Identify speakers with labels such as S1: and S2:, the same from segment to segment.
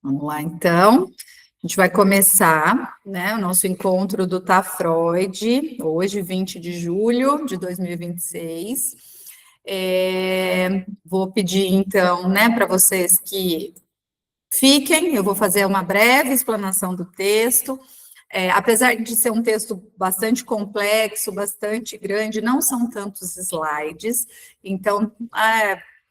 S1: Vamos lá, então. A gente vai começar, né, o nosso encontro do Tá Freud, hoje, 20 de julho de 2026. Vou pedir, então, né, para vocês que fiquem, eu vou fazer uma breve explanação do texto. Apesar de ser um texto bastante complexo, bastante grande, não são tantos slides, então,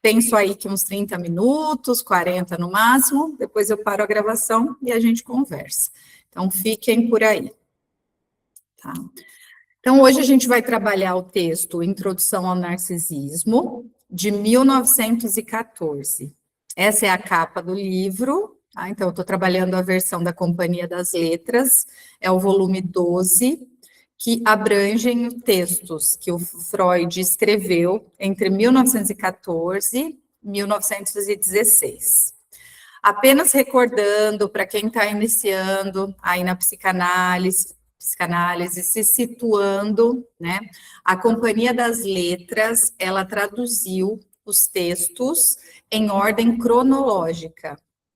S1: penso aí que uns 30 minutos, 40 no máximo, depois eu paro a gravação e a gente conversa. Então, fiquem por aí. Tá? Então, hoje a gente vai trabalhar o texto Introdução ao Narcisismo, de 1914. Essa é a capa do livro, tá? Então, eu estou trabalhando a versão da Companhia das Letras, é o volume 12, que abrangem textos que o Freud escreveu entre 1914 e 1916. Apenas recordando para quem está iniciando aí na psicanálise, se situando, né? A Companhia das Letras, ela traduziu os textos em ordem cronológica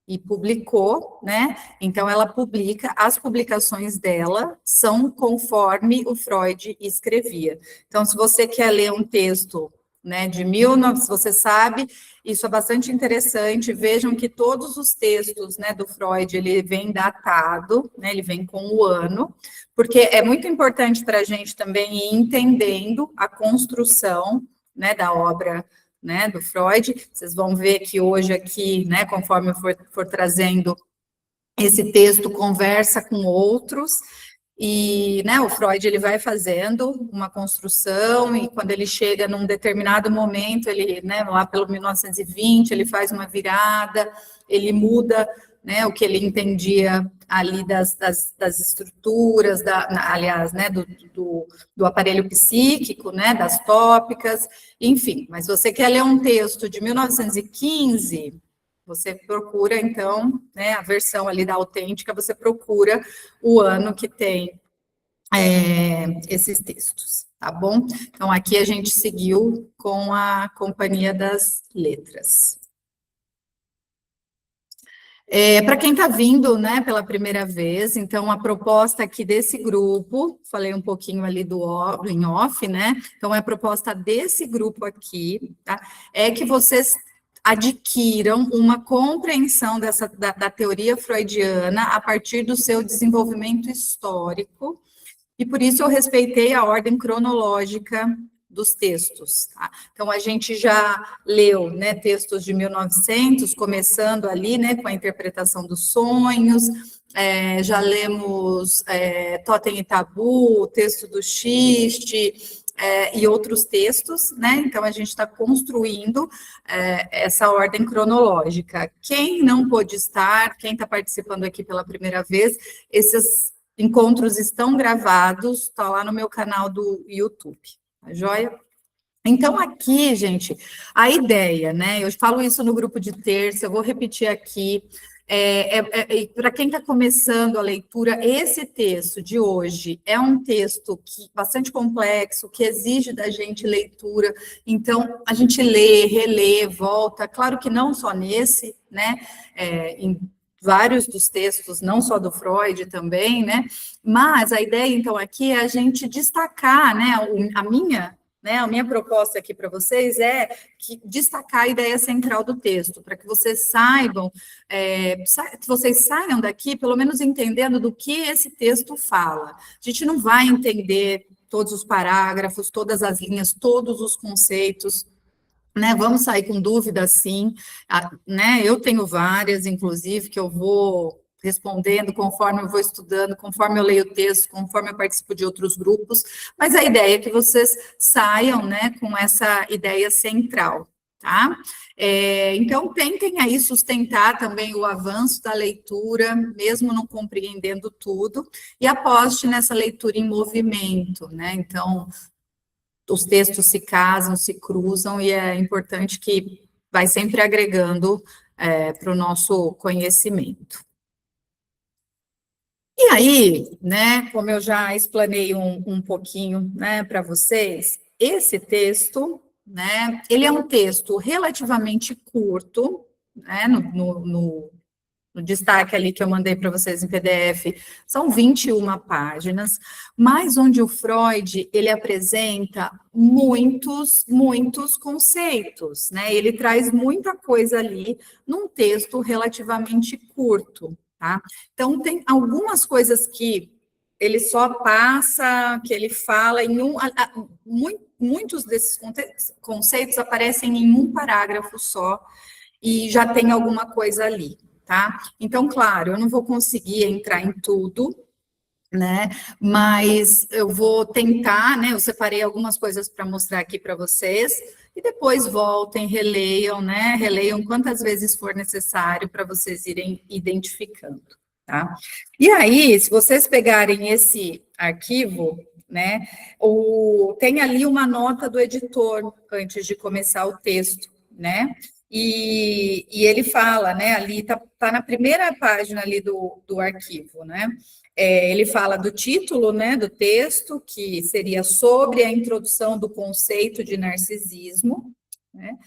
S1: e publicou, né? Então, ela publica, as publicações dela são conforme o Freud escrevia. Então, se você quer ler um texto, né, de 1900, se você sabe, isso é bastante interessante. Vejam que todos os textos, né, do Freud, ele vem datado, né, ele vem com o ano, porque é muito importante para a gente também ir entendendo a construção, né, da obra, né, do Freud. Vocês vão ver que hoje aqui, né, conforme eu for trazendo esse texto, conversa com outros, e, né, o Freud, ele vai fazendo uma construção, e quando ele chega num determinado momento, ele, né, lá pelo 1920, ele faz uma virada, ele muda, né, o que ele entendia ali das estruturas, aliás, né, do aparelho psíquico, né, das tópicas, enfim. Mas você quer ler um texto de 1915... Você procura, então, né, a versão ali da autêntica, você procura o ano que tem esses textos, tá bom? Então, aqui a gente seguiu com a Companhia das Letras. Para quem está vindo, né, pela primeira vez, então, a proposta aqui desse grupo, falei um pouquinho ali em off, né? Então, a proposta desse grupo aqui, tá? É que vocês adquiram uma compreensão da teoria freudiana a partir do seu desenvolvimento histórico, e por isso eu respeitei a ordem cronológica dos textos. Tá? Então, a gente já leu, né, textos de 1900, começando ali, né, com a interpretação dos sonhos, já lemos Totem e Tabu, o texto do Xiste, e outros textos, né? Então, a gente está construindo essa ordem cronológica. Quem não pôde estar, quem está participando aqui pela primeira vez, esses encontros estão gravados, está lá no meu canal do YouTube, tá joia? Então, aqui, gente, a ideia, né? Eu falo isso no grupo de terça, eu vou repetir aqui. Para quem está começando a leitura, esse texto de hoje é um texto bastante complexo, que exige da gente leitura. Então, a gente lê, relê, volta. Claro que não só nesse, né? Em vários dos textos, não só do Freud também, né? Mas a ideia, então, aqui é a gente destacar, né? A minha proposta aqui para vocês é destacar a ideia central do texto, para que vocês saibam, vocês saiam daqui, pelo menos entendendo do que esse texto fala. A gente não vai entender todos os parágrafos, todas as linhas, todos os conceitos, né? Vamos sair com dúvidas, sim, né? Eu tenho várias, inclusive, que eu vou respondendo conforme eu vou estudando, conforme eu leio o texto, conforme eu participo de outros grupos, mas a ideia é que vocês saiam, né, com essa ideia central, tá? Então, tentem aí sustentar também o avanço da leitura, mesmo não compreendendo tudo, e aposte nessa leitura em movimento, né? Então, os textos se casam, se cruzam, e é importante que vai sempre agregando para o nosso conhecimento. E aí, né, como eu já explanei um pouquinho, né, para vocês, esse texto, né, ele é um texto relativamente curto, né, no no destaque ali que eu mandei para vocês em PDF, são 21 páginas, mas onde o Freud, ele apresenta muitos conceitos, né? Ele traz muita coisa ali num texto relativamente curto, tá? Então, tem algumas coisas que ele só passa, que ele fala em muitos desses conceitos aparecem em um parágrafo só, e já tem alguma coisa ali, tá? Então, claro, eu não vou conseguir entrar em tudo, né? Mas eu vou tentar, né? Eu separei algumas coisas para mostrar aqui para vocês, e depois voltem, releiam, né? Releiam quantas vezes for necessário para vocês irem identificando, tá? E aí, se vocês pegarem esse arquivo, né? Tem ali uma nota do editor antes de começar o texto, né? E ele fala, né? Ali tá na primeira página ali do arquivo, né? Ele fala do título, né, do texto, que seria sobre a introdução do conceito de narcisismo, né,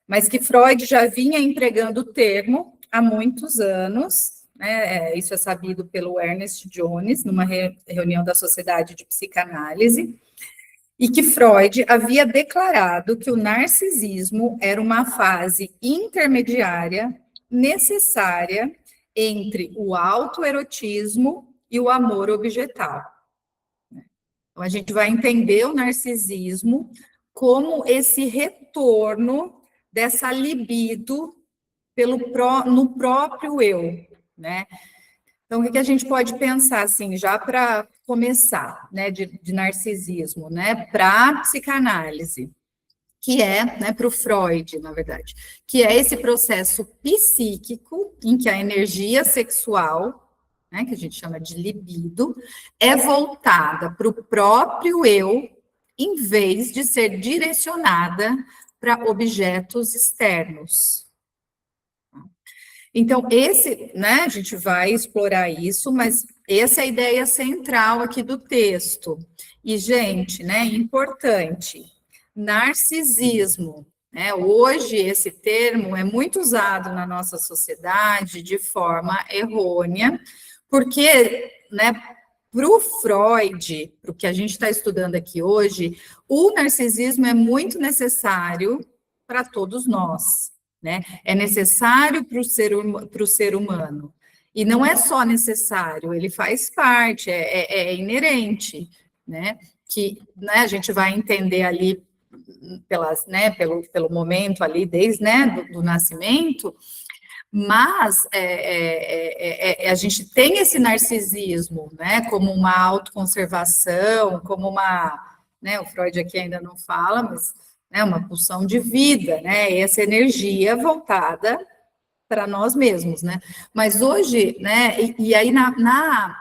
S1: mas que Freud já vinha empregando o termo há muitos anos, né, isso é sabido pelo Ernest Jones, numa reunião da Sociedade de Psicanálise, e que Freud havia declarado que o narcisismo era uma fase intermediária necessária entre o autoerotismo e o amor objetal. Então, a gente vai entender o narcisismo como esse retorno dessa libido no próprio eu, né? Então, o que a gente pode pensar, assim, já para começar, né, de narcisismo, né, para psicanálise, que é, né, para o Freud, na verdade, que é esse processo psíquico em que a energia sexual, né, que a gente chama de libido, é voltada para o próprio eu, em vez de ser direcionada para objetos externos. Então, né, a gente vai explorar isso, mas essa é a ideia central aqui do texto. E, gente, né, importante, narcisismo, né, hoje esse termo é muito usado na nossa sociedade de forma errônea, porque, né, para o Freud, para o que a gente está estudando aqui hoje, o narcisismo é muito necessário para todos nós, né? É necessário para o ser humano. E não é só necessário, ele faz parte, é inerente, né? Que, né, a gente vai entender ali pelo momento ali, desde, né, do nascimento, mas a gente tem esse narcisismo, né, como uma autoconservação, como uma, né, o Freud aqui ainda não fala, mas, né, uma pulsão de vida, né, essa energia voltada para nós mesmos, né, mas hoje, né, e aí na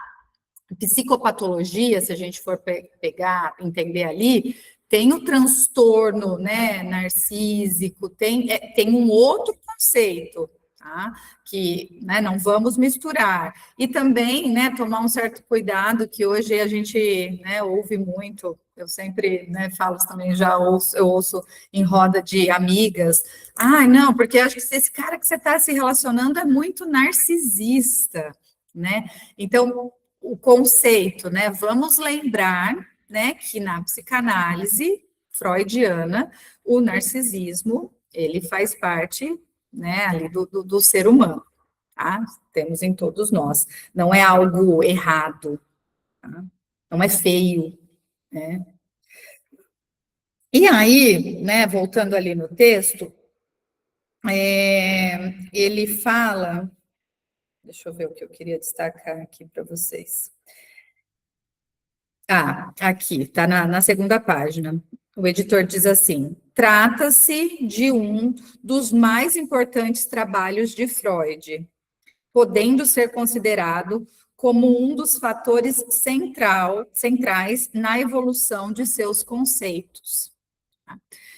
S1: psicopatologia, se a gente for pegar, entender ali, tem o transtorno, né, narcísico, tem um outro conceito, tá? Que, né, não vamos misturar. E também, né, tomar um certo cuidado, que hoje a gente, né, ouve muito, eu sempre, né, falo também, eu ouço em roda de amigas, não, porque eu acho que esse cara que você está se relacionando é muito narcisista, né? Então, o conceito, né, vamos lembrar, né, que na psicanálise freudiana, o narcisismo, ele faz parte, né, ali do ser humano, tá? Temos em todos nós. Não é algo errado, tá? Não é feio, né? E aí, né, voltando ali no texto, ele fala, deixa eu ver o que eu queria destacar aqui para vocês. Aqui, está na segunda página. O editor diz assim: trata-se de um dos mais importantes trabalhos de Freud, podendo ser considerado como um dos fatores centrais na evolução de seus conceitos.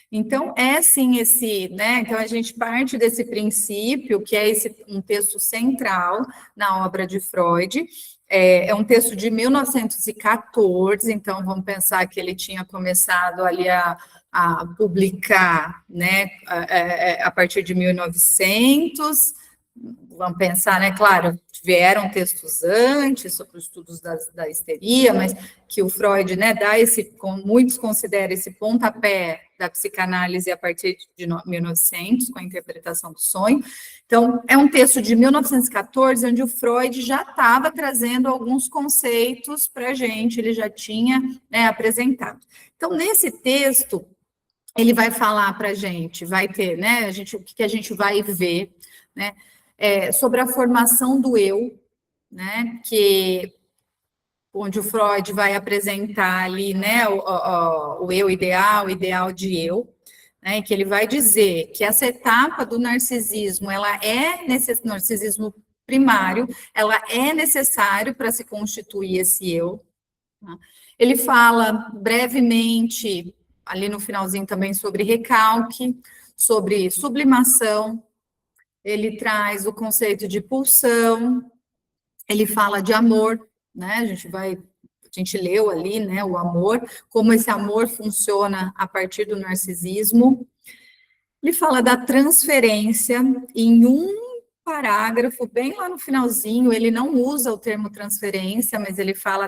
S1: Então, sim, né? Então, a gente parte desse princípio, que é um texto central na obra de Freud. É um texto de 1914, então vamos pensar que ele tinha começado ali a publicar, né, a partir de 1900, vamos pensar, né, claro, vieram textos antes sobre os estudos da histeria, mas que o Freud, né, dá muitos consideram esse pontapé da psicanálise a partir de 1900, com a interpretação do sonho. Então, é um texto de 1914, onde o Freud já estava trazendo alguns conceitos para a gente, ele já tinha, né, apresentado. Então, nesse texto, ele vai falar para a gente, vai ter, né, o que a gente vai ver, né, sobre a formação do eu, né, onde o Freud vai apresentar ali, né, o eu ideal, o ideal de eu, né, que ele vai dizer que essa etapa do narcisismo, narcisismo primário, ela é necessário para se constituir esse eu. Tá? Ele fala brevemente, ali no finalzinho também, sobre recalque, sobre sublimação, ele traz o conceito de pulsão, ele fala de amor, né? A gente leu ali, né, o amor, como esse amor funciona a partir do narcisismo. Ele fala da transferência em um parágrafo, bem lá no finalzinho, ele não usa o termo transferência, mas ele fala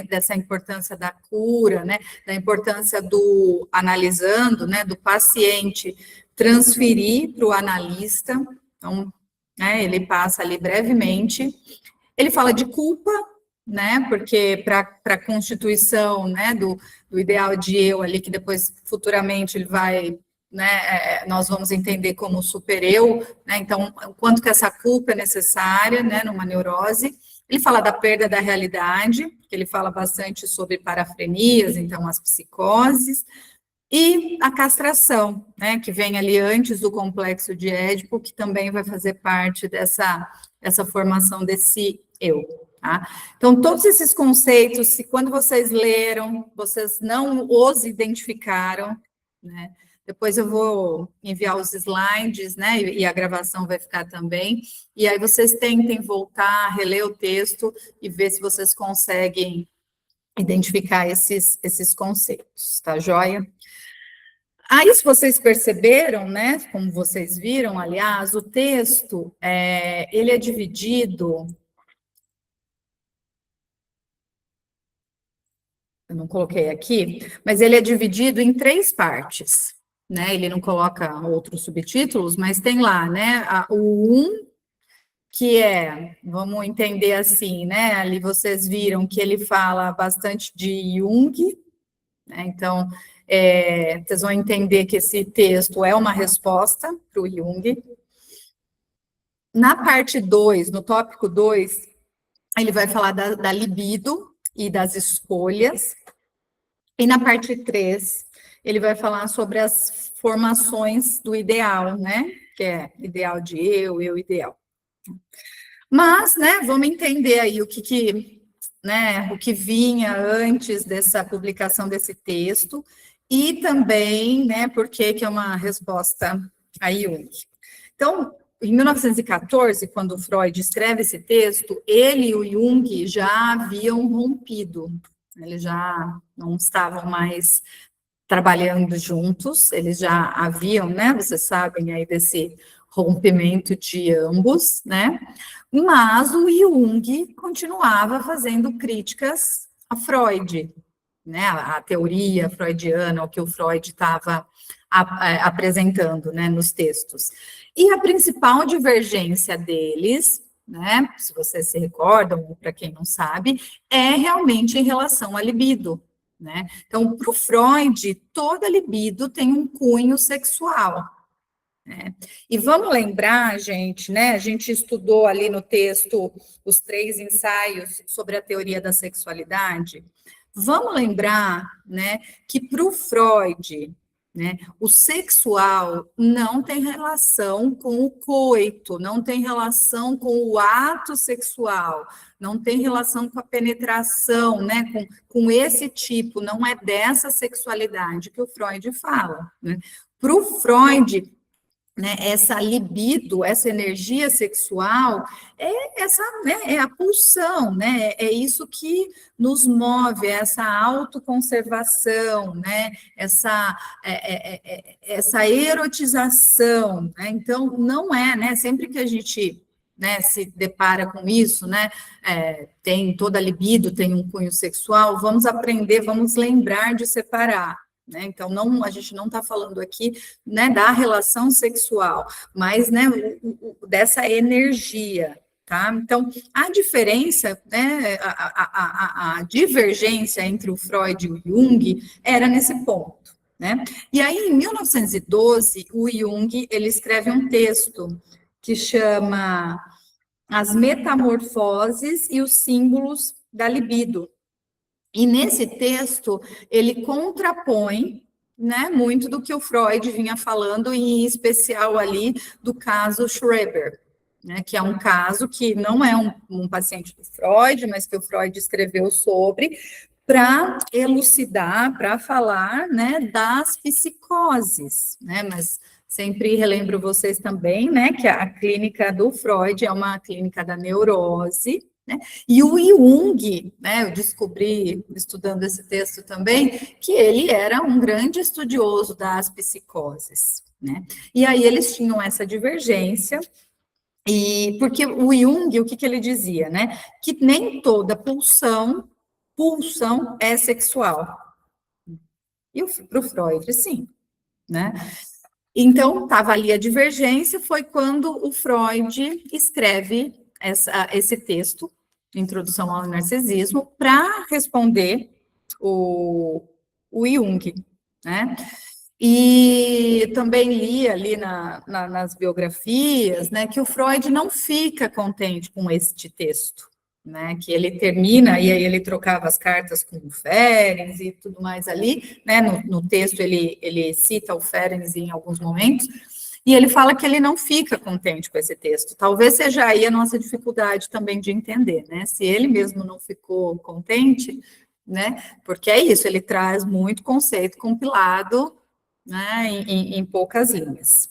S1: dessa importância da cura, né, da importância do analisando, né, do paciente transferir para o analista. Então, né, ele passa ali brevemente. Ele fala de culpa, né, porque para a constituição, né, do ideal de eu ali, que depois, futuramente, ele vai, né, nós vamos entender como super-eu, né, então, o quanto que essa culpa é necessária, né, numa neurose. Ele fala da perda da realidade, que ele fala bastante sobre parafrenias, então, as psicoses, e a castração, né, que vem ali antes do complexo de Édipo, que também vai fazer parte dessa formação desse eu, tá? Então, todos esses conceitos, se quando vocês leram, vocês não os identificaram, né, depois eu vou enviar os slides, né, e a gravação vai ficar também, e aí vocês tentem voltar, reler o texto e ver se vocês conseguem identificar esses conceitos, tá joia? Aí, se vocês perceberam, né, como vocês viram, aliás, o texto, ele é dividido, eu não coloquei aqui, mas ele é dividido em 3 partes, né, ele não coloca outros subtítulos, mas tem lá, né, o 1, que vamos entender assim, né, ali vocês viram que ele fala bastante de Jung, né, então, vocês vão entender que esse texto é uma resposta para o Jung. Na parte 2, no tópico 2, ele vai falar da libido e das escolhas. E na parte 3, ele vai falar sobre as formações do ideal, né? Que é ideal de eu ideal. Mas, né, vamos entender aí o que vinha antes dessa publicação desse texto e também, né, por que é uma resposta a Jung. Então, em 1914, quando Freud escreve esse texto, ele e o Jung já haviam rompido, eles já não estavam mais trabalhando juntos, eles já haviam, né, vocês sabem aí desse rompimento de ambos, né, mas o Jung continuava fazendo críticas a Freud, né, a teoria freudiana, o que o Freud estava apresentando, né, nos textos. E a principal divergência deles, né, se vocês se recordam, ou para quem não sabe, é realmente em relação à libido, né? Então, para o Freud, toda libido tem um cunho sexual, né? E vamos lembrar, gente, né, a gente estudou ali no texto os 3 ensaios sobre a teoria da sexualidade. Vamos lembrar, né, que para o Freud, né, o sexual não tem relação com o coito, não tem relação com o ato sexual, não tem relação com a penetração, né, com esse tipo, não é dessa sexualidade que o Freud fala, né? Para o Freud, né, essa libido, essa energia sexual, é a pulsão, né, é isso que nos move, essa autoconservação, né, essa erotização, né, então não é, né, sempre que a gente, né, se depara com isso, né, tem toda a libido, tem um cunho sexual, vamos aprender, vamos lembrar de separar, né, então a gente não está falando aqui, né, da relação sexual, mas, né, dessa energia, tá? Então, a diferença, né, a divergência entre o Freud e o Jung era nesse ponto, né? E aí, em 1912, o Jung, ele escreve um texto que chama As Metamorfoses e os Símbolos da Libido. E nesse texto, ele contrapõe, né, muito do que o Freud vinha falando, e em especial ali do caso Schreber, né, que é um caso que não é um paciente do Freud, mas que o Freud escreveu sobre, para elucidar, para falar, né, das psicoses, né, mas sempre relembro vocês também, né, que a clínica do Freud é uma clínica da neurose, né, e o Jung, né, eu descobri, estudando esse texto também, que ele era um grande estudioso das psicoses, né, e aí eles tinham essa divergência, e porque o Jung, o que ele dizia, né, que nem toda pulsão é sexual. E para o Freud, sim, né? Então, estava ali a divergência, foi quando o Freud escreve esse texto, Introdução ao Narcisismo, para responder o Jung, né? E também li ali nas biografias, né, que o Freud não fica contente com este texto, né, que ele termina, e aí ele trocava as cartas com o Ferencz e tudo mais ali, né, no texto ele cita o Ferencz em alguns momentos, e ele fala que ele não fica contente com esse texto. Talvez seja aí a nossa dificuldade também de entender, né, se ele mesmo não ficou contente, né, porque é isso, ele traz muito conceito compilado, né, em poucas linhas.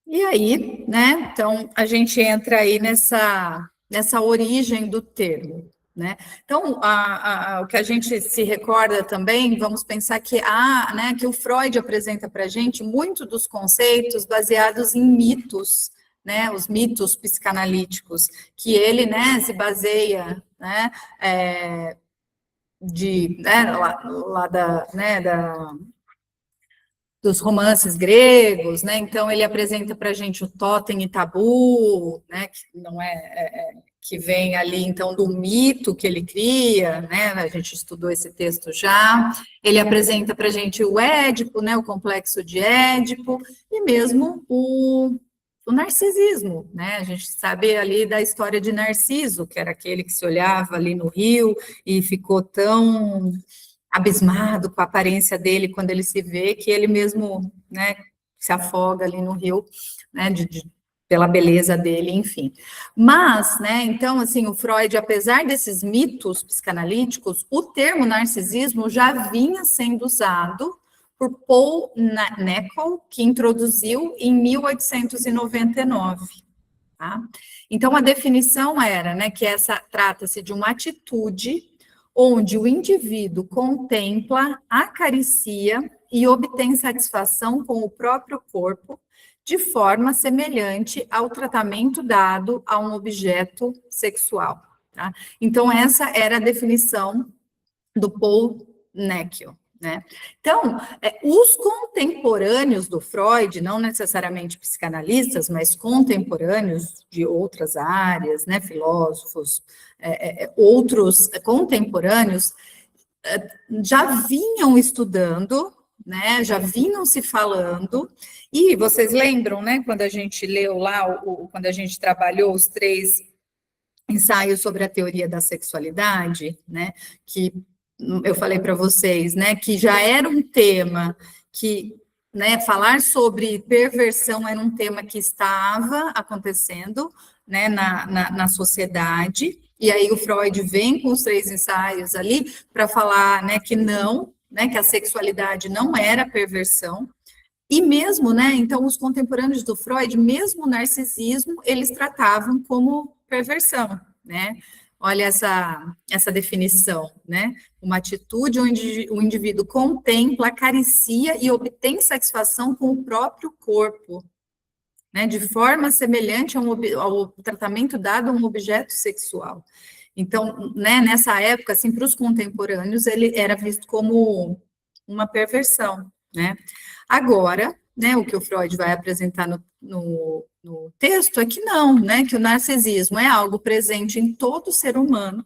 S1: E aí, né, então a gente entra aí nessa origem do termo, né? Então, o que a gente se recorda também, vamos pensar que né, que o Freud apresenta para a gente muito dos conceitos baseados em mitos, né, os mitos psicanalíticos, que ele, né, se baseia, né, né, lá né, dos romances gregos, né? Então ele apresenta para a gente o totem e tabu, né? Que não que vem ali então do mito que ele cria, né? A gente estudou esse texto já. Ele apresenta para a gente o Édipo, né? O complexo de Édipo e mesmo o narcisismo, né? A gente sabe ali da história de Narciso, que era aquele que se olhava ali no rio e ficou tão abismado com a aparência dele quando ele se vê, que ele mesmo, né, se afoga ali no rio, né, pela beleza dele, enfim. Mas, né, então, assim, o Freud, apesar desses mitos psicanalíticos, o termo narcisismo já vinha sendo usado por Paul Neckel, que introduziu em 1899, tá? Então, a definição era, né, que trata-se de uma atitude onde o indivíduo contempla, acaricia e obtém satisfação com o próprio corpo de forma semelhante ao tratamento dado a um objeto sexual. Tá? Então, essa era a definição do Paul Neckel. Né? Então, os contemporâneos do Freud, não necessariamente psicanalistas, mas contemporâneos de outras áreas, né, filósofos, outros contemporâneos, já vinham estudando, né, já vinham se falando, e vocês lembram, né, quando a gente leu lá, quando a gente trabalhou os 3 ensaios sobre a teoria da sexualidade, né, que eu falei para vocês, né, que já era um tema que, né, falar sobre perversão era um tema que estava acontecendo, né, na sociedade, E aí o Freud vem com os 3 ensaios ali para falar, né, que não, né, que a sexualidade não era perversão. E mesmo, né, então os contemporâneos do Freud, mesmo o narcisismo, eles tratavam como perversão, né? Olha essa definição, né? Uma atitude onde o indivíduo contempla, acaricia e obtém satisfação com o próprio corpo, né? De forma semelhante ao tratamento dado a um objeto sexual. Então, né, nessa época, assim, para os contemporâneos, ele era visto como uma perversão, né? Agora, né, o que o Freud vai apresentar no texto é que não, né, que o narcisismo é algo presente em todo ser humano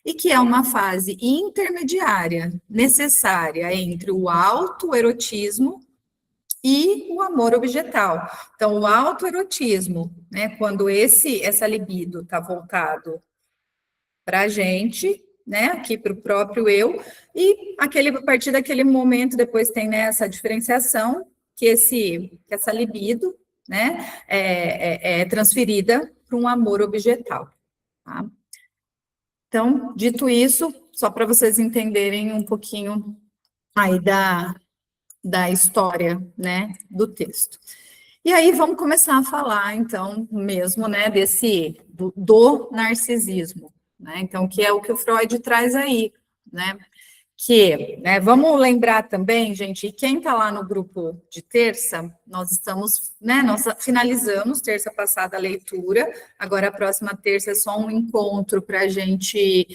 S1: e que é uma fase intermediária, necessária entre o autoerotismo e o amor objetal. Então, o autoerotismo, né, quando essa libido está voltado para a gente, né, aqui para o próprio eu, e a partir daquele momento, depois tem, né, essa diferenciação, que essa libido, né, é transferida para um amor objetal, tá? Então, dito isso, só para vocês entenderem um pouquinho aí da história, né, do texto. E aí vamos começar a falar, então, mesmo, né, do narcisismo, né, então, que é o que o Freud traz aí, né, que, né, vamos lembrar também, gente, e quem está lá no grupo de terça, nós estamos, né, nós finalizamos terça passada a leitura, agora a próxima terça é só um encontro para a gente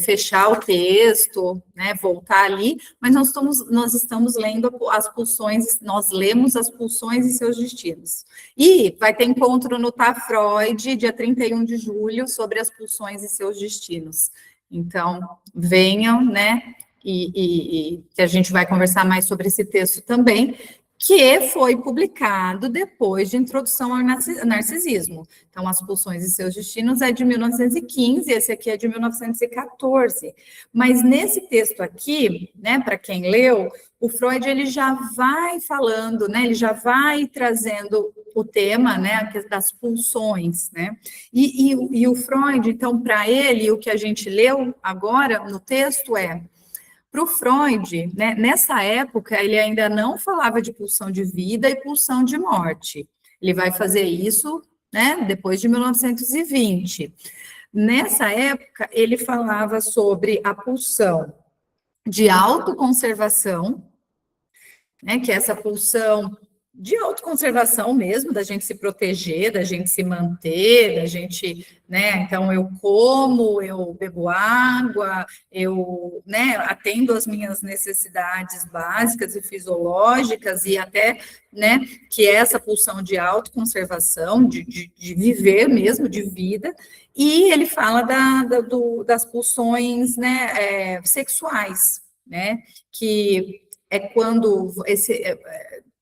S1: fechar o texto, né, voltar ali, mas nós estamos lendo as pulsões, nós lemos as pulsões e seus destinos. E vai ter encontro no Tá Freud, dia 31 de julho, sobre as pulsões e seus destinos. Então, venham, né, e que a gente vai conversar mais sobre esse texto também, que foi publicado depois de Introdução ao Narcisismo. Então, As Pulsões e Seus Destinos é de 1915, esse aqui é de 1914. Mas nesse texto aqui, né, para quem leu, o Freud ele já vai falando, né, ele já vai trazendo o tema, né, das pulsões, né, e o Freud, então, para ele, o que a gente leu agora no texto para o Freud, né, nessa época, ele ainda não falava de pulsão de vida e pulsão de morte. Ele vai fazer isso, né, depois de 1920. Nessa época, ele falava sobre a pulsão de autoconservação, né, que é essa pulsão de autoconservação mesmo, da gente se proteger, da gente se manter, da gente, né, então eu como, eu bebo água, eu, né, atendo às minhas necessidades básicas e fisiológicas e até, né, que é essa pulsão de autoconservação, de viver mesmo, de vida, e ele fala das pulsões, né, sexuais, né, que é quando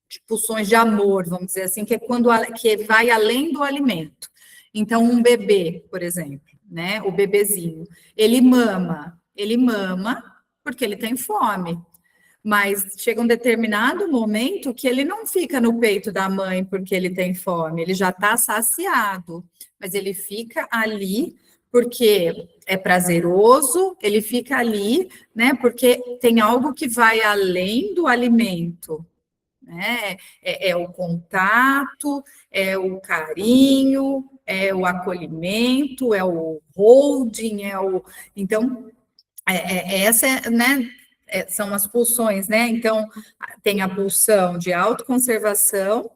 S1: de pulsões de amor, vamos dizer assim, que é quando que vai além do alimento. Então, um bebê, por exemplo, né, o bebezinho, ele mama porque ele tem fome, mas chega um determinado momento que ele não fica no peito da mãe porque ele tem fome, ele já está saciado, mas ele fica ali porque é prazeroso, ele fica ali, né, porque tem algo que vai além do alimento, né? É o contato, é o carinho, é o acolhimento, é o holding, então essa, né? São as pulsões, né? Então tem a pulsão de autoconservação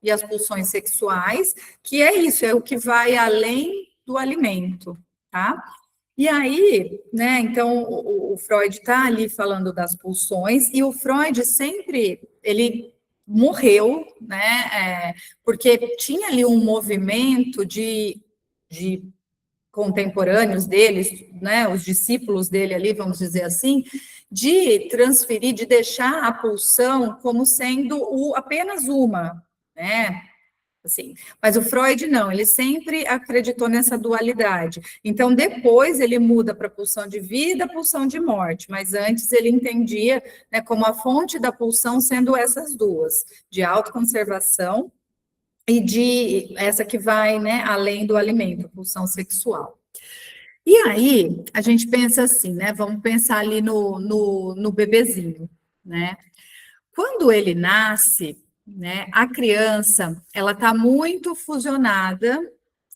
S1: e as pulsões sexuais, que é isso, é o que vai além do alimento, tá? E aí, né, então, o Freud está ali falando das pulsões, e o Freud sempre, ele morreu, né, porque tinha ali um movimento de contemporâneos deles, né, os discípulos dele ali, vamos dizer assim, de transferir, de deixar a pulsão como sendo apenas uma, né, assim. Mas o Freud não, ele sempre acreditou nessa dualidade. Então, depois ele muda para pulsão de vida, pulsão de morte, mas antes ele entendia, né, como a fonte da pulsão sendo essas duas, de autoconservação e de essa que vai, né, além do alimento, pulsão sexual. E aí, a gente pensa assim, né? Vamos pensar ali no bebezinho, né? Quando ele nasce, né, a criança, ela está muito fusionada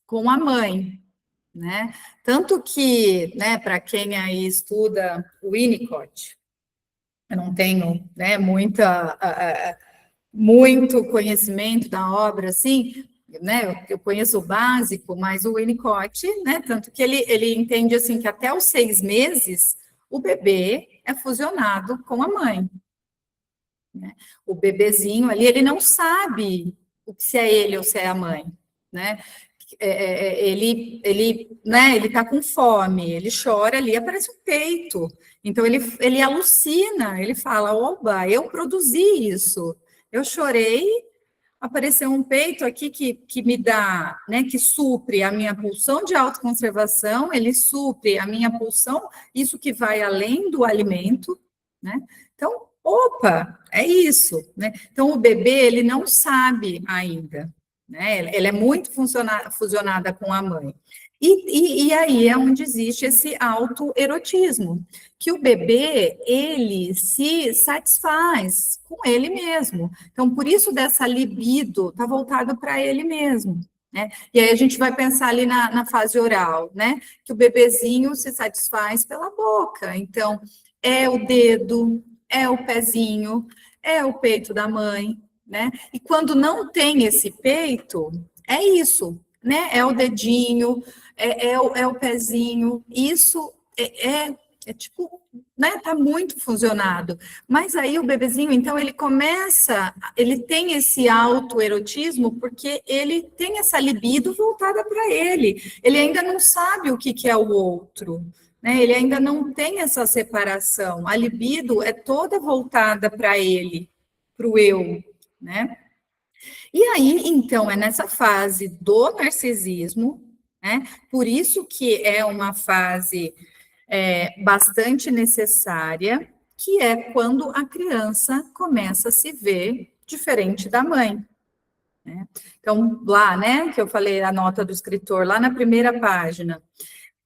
S1: com a mãe, né? Tanto que, né, para quem aí estuda o Winnicott, eu não tenho, né, muito conhecimento da obra, assim, né, eu conheço o básico, mas o Winnicott, né, tanto que ele entende, assim, que até os 6 meses, o bebê é fusionado com a mãe, né? O bebezinho ali, ele não sabe se é ele ou se é a mãe, né? Né, ele tá com fome, ele chora ali, aparece um peito. Então, ele alucina, ele fala, oba, eu produzi isso. Eu chorei, apareceu um peito aqui que me dá, né, que supre a minha pulsão de autoconservação, ele supre a minha pulsão, isso que vai além do alimento, né? Então, opa, é isso, né? Então, o bebê, ele não sabe ainda, né? Ele é muito fusionada com a mãe. E aí é onde existe esse autoerotismo, que o bebê, ele se satisfaz com ele mesmo. Então, por isso dessa libido, está voltado para ele mesmo, né? E aí a gente vai pensar ali na fase oral, né? Que o bebezinho se satisfaz pela boca. Então, é o dedo, é o pezinho, é o peito da mãe, né? E quando não tem esse peito, é isso, né? É o dedinho, é o pezinho, isso é tipo, né? Tá muito fusionado. Mas aí o bebezinho, então, ele tem esse autoerotismo porque ele tem essa libido voltada para ele. Ele ainda não sabe o que é o outro, né? Ele ainda não tem essa separação. A libido é toda voltada para ele, para o eu, né? E aí, então, é nessa fase do narcisismo, né? Por isso que é uma fase bastante necessária, que é quando a criança começa a se ver diferente da mãe, né? Então, lá, né, que eu falei a nota do escritor, lá na primeira página,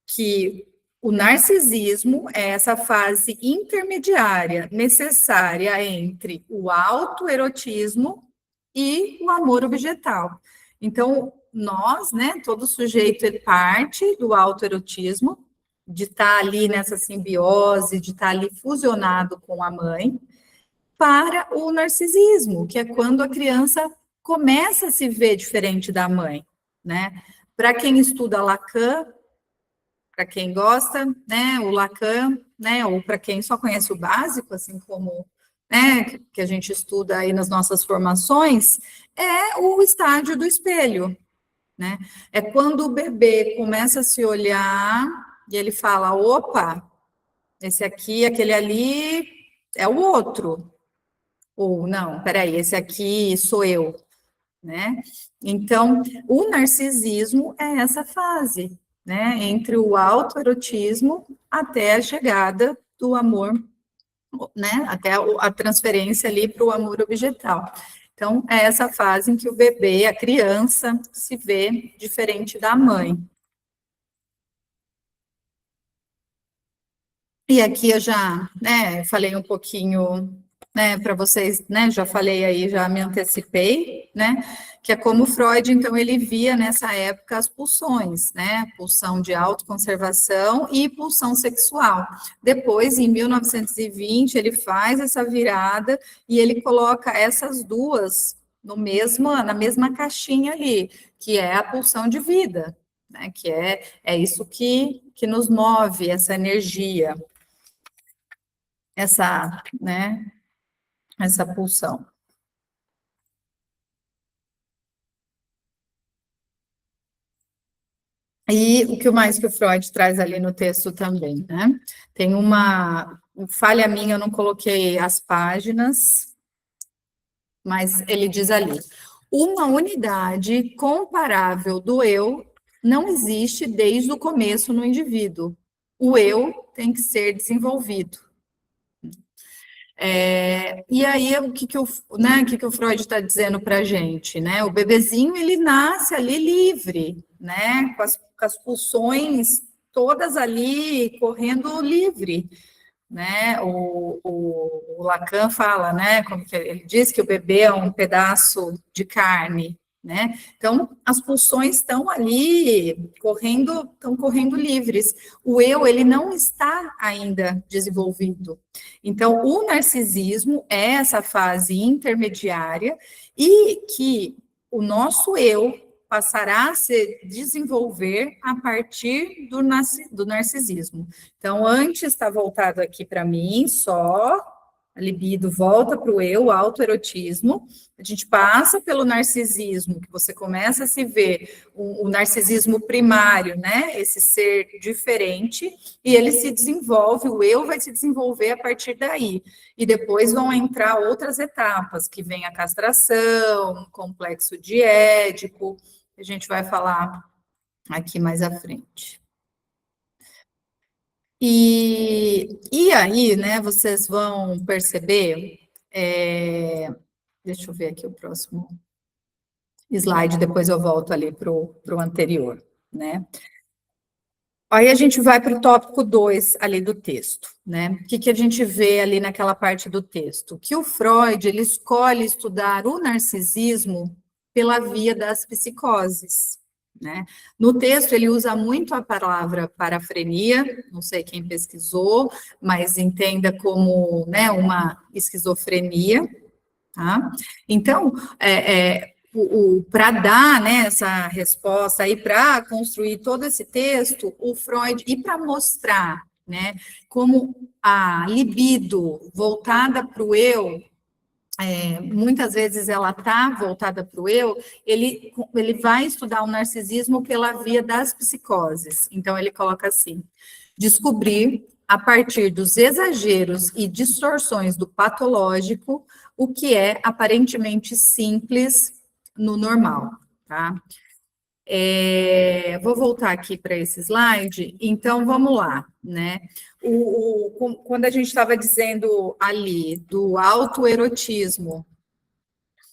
S1: que o narcisismo é essa fase intermediária necessária entre o autoerotismo e o amor objetal. Então, nós, né, todo sujeito é parte do autoerotismo, de estar ali nessa simbiose, de estar ali fusionado com a mãe, para o narcisismo, que é quando a criança começa a se ver diferente da mãe, né? Para quem estuda Lacan, para quem gosta, né, o Lacan, né, ou para quem só conhece o básico, assim como, né, que a gente estuda aí nas nossas formações, é o estágio do espelho, né? É quando o bebê começa a se olhar e ele fala, opa, esse aqui, aquele ali é o outro. Ou não, peraí, esse aqui sou eu, né? Então, o narcisismo é essa fase, né? Entre o autoerotismo até a chegada do amor, né? Até a transferência ali para o amor objetal. Então, é essa fase em que o bebê, a criança, se vê diferente da mãe. E aqui eu já, né, falei um pouquinho, né, para vocês, né, já falei aí, já me antecipei, né, que é como Freud, então, ele via nessa época as pulsões, né, pulsão de autoconservação e pulsão sexual. Depois, em 1920, ele faz essa virada e ele coloca essas duas na mesma caixinha ali, que é a pulsão de vida, né, que é isso que nos move, essa energia, né, essa pulsão. E o que mais que o Freud traz ali no texto também, né? Tem uma falha minha, eu não coloquei as páginas, mas ele diz ali: uma unidade comparável do eu não existe desde o começo no indivíduo. O eu tem que ser desenvolvido. E aí, o que o Freud está dizendo para a gente, né? O bebezinho, ele nasce ali livre, né? Com as pulsões todas ali correndo livre, né? O Lacan fala, né? Como que ele diz que o bebê é um pedaço de carne, né? Então, as pulsões estão ali estão correndo livres. O eu, ele não está ainda desenvolvido. Então, o narcisismo é essa fase intermediária e que o nosso eu passará a se desenvolver a partir do narcisismo. Então, antes está voltado aqui para mim, só a libido volta para o eu, o autoerotismo, a gente passa pelo narcisismo, que você começa a se ver o narcisismo primário, né? Esse ser diferente, e ele se desenvolve, o eu vai se desenvolver a partir daí. E depois vão entrar outras etapas, que vem a castração, complexo de Édipo, que a gente vai falar aqui mais à frente. E aí, né, vocês vão perceber, deixa eu ver aqui o próximo slide, depois eu volto ali para o anterior, né? Aí a gente vai para o tópico 2 ali do texto, né? O que a gente vê ali naquela parte do texto? Que o Freud, ele escolhe estudar o narcisismo pela via das psicoses, né? No texto, ele usa muito a palavra parafrenia, não sei quem pesquisou, mas entenda como, né, uma esquizofrenia, tá? Então, para dar, né, essa resposta aí, para construir todo esse texto, o Freud, e para mostrar, né, como a libido voltada para o eu, muitas vezes ela está voltada para o eu, ele vai estudar o narcisismo pela via das psicoses. Então, ele coloca assim: descobrir, a partir dos exageros e distorções do patológico, o que é aparentemente simples no normal, tá? Vou voltar aqui para esse slide, então vamos lá, né? Quando a gente estava dizendo ali do autoerotismo,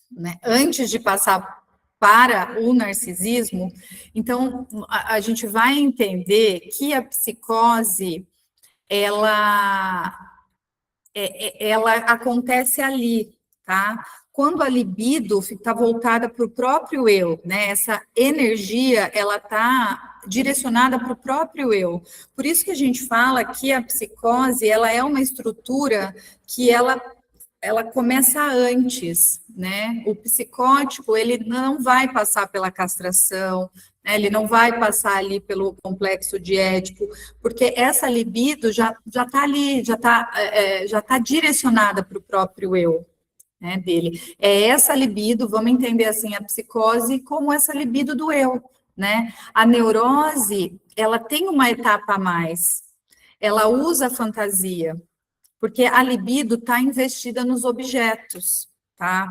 S1: né, antes de passar para o narcisismo, então a gente vai entender que a psicose ela acontece ali, tá? Quando a libido está voltada para o próprio eu, né? Essa energia, ela está direcionada para o próprio eu. Por isso que a gente fala que a psicose, ela é uma estrutura que ela começa antes, né? O psicótico, ele não vai passar pela castração, né? Ele não vai passar ali pelo complexo de Édipo, porque essa libido já está ali, já tá direcionada para o próprio eu, né, dele. É essa libido, vamos entender assim, a psicose como essa libido do eu, né? A neurose, ela tem uma etapa a mais, ela usa a fantasia, porque a libido está investida nos objetos, tá?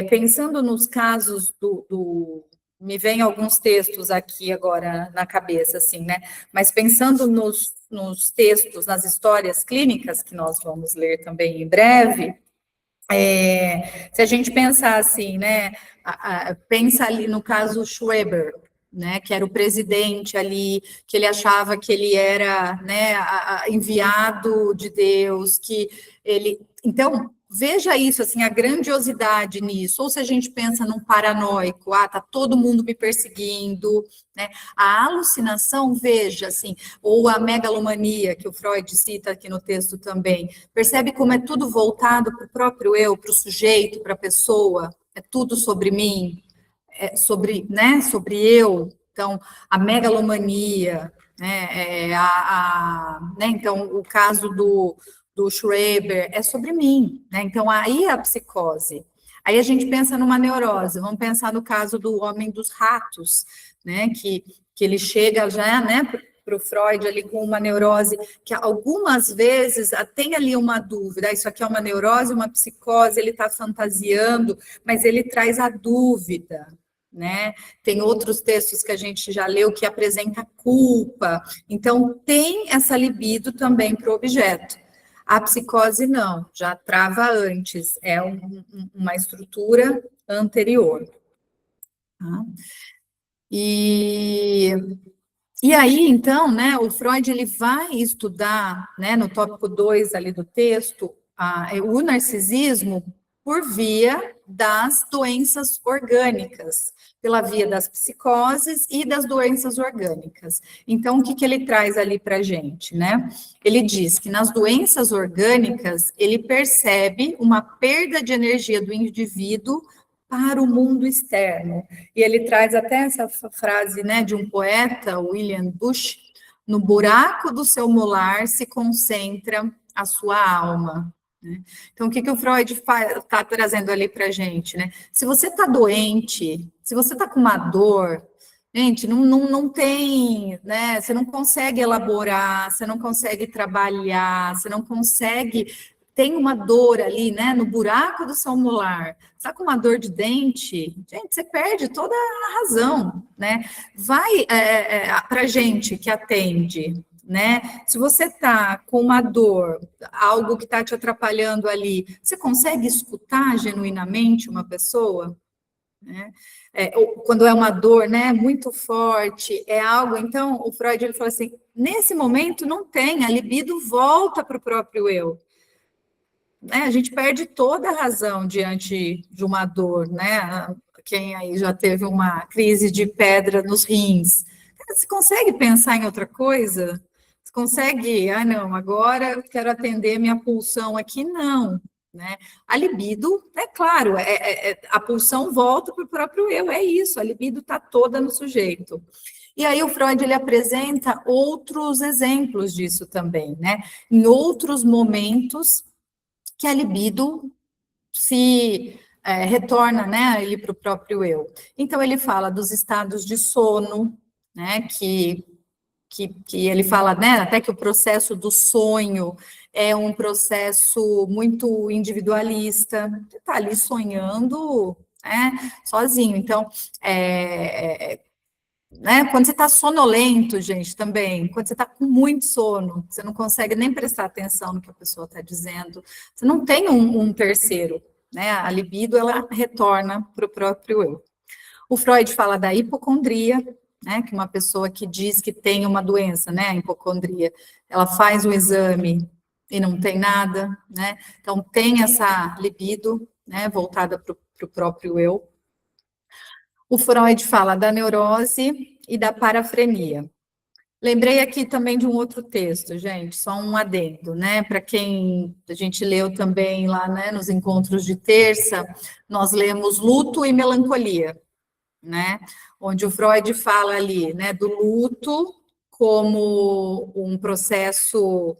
S1: Pensando nos casos me vem alguns textos aqui agora na cabeça, assim, né? Mas pensando nos textos, nas histórias clínicas, que nós vamos ler também em breve, se a gente pensar assim, né? Pensa ali no caso Schweber, né, que era o presidente ali, que ele achava que ele era, né, enviado de Deus, que ele... Então, veja isso, assim, a grandiosidade nisso. Ou se a gente pensa num paranoico, tá todo mundo me perseguindo, né? A alucinação, veja, assim, ou a megalomania, que o Freud cita aqui no texto também. Percebe como é tudo voltado para o próprio eu, para o sujeito, para a pessoa? É tudo sobre mim, sobre, né, sobre eu, então, a megalomania, né, né, então, o caso do Schreber é sobre mim, né, então, aí a psicose. Aí a gente pensa numa neurose, vamos pensar no caso do homem dos ratos, né, que ele chega já, né, para o Freud ali com uma neurose, que algumas vezes tem ali uma dúvida, isso aqui é uma neurose, uma psicose, ele está fantasiando, mas ele traz a dúvida, né? Tem outros textos que a gente já leu que apresenta culpa, então tem essa libido também para o objeto. A psicose não, já trava antes, é uma estrutura anterior. Tá? E E aí, então, né, o Freud ele vai estudar, né, no tópico 2 ali do texto, o narcisismo por via das doenças orgânicas, pela via das psicoses e das doenças orgânicas. Então, o que, que ele traz ali para a gente, né? Ele diz que nas doenças orgânicas, ele percebe uma perda de energia do indivíduo para o mundo externo. E ele traz até essa frase, né, de um poeta, William Bush: no buraco do seu molar se concentra a sua alma. Né? Então, o que, que o Freud está trazendo ali para a gente? Né? Se você está doente, se você está com uma dor, gente, não tem, né? Você não consegue elaborar, você não consegue trabalhar, você não consegue. Tem uma dor ali, né, no buraco do seu molar, está com uma dor de dente, gente, você perde toda a razão, né? Vai para gente que atende, né? Se você está com uma dor, algo que está te atrapalhando ali, você consegue escutar genuinamente uma pessoa? Né? Quando é uma dor, né, muito forte, é algo, então, o Freud, ele fala assim, nesse momento não tem, a libido volta para o próprio eu, né, a gente perde toda a razão diante de uma dor, né, quem aí já teve uma crise de pedra nos rins, você consegue pensar em outra coisa? Você consegue, não, agora eu quero atender minha pulsão aqui, não, né? A libido, é claro, a pulsão volta para o próprio eu, é isso, a libido está toda no sujeito. E aí o Freud, ele apresenta outros exemplos disso também, né? Em outros momentos que a libido se retorna, né, ele para o próprio eu. Então, ele fala dos estados de sono, né, que ele fala, né, até que o processo do sonho é um processo muito individualista, você está ali sonhando, né, sozinho. Então, né, quando você está sonolento, gente, também, quando você está com muito sono, você não consegue nem prestar atenção no que a pessoa está dizendo, você não tem um terceiro, né, a libido, ela retorna para o próprio eu. O Freud fala da hipocondria, né, que uma pessoa que diz que tem uma doença, né, a hipocondria, ela faz o exame e não tem nada, né, então tem essa libido, né, voltada para o próprio eu. O Freud fala da neurose e da parafrenia. Lembrei aqui também de um outro texto, gente, só um adendo, né? Para quem a gente leu também lá, né, nos encontros de terça, nós lemos Luto e Melancolia, né? Onde o Freud fala ali, né, do luto como um processo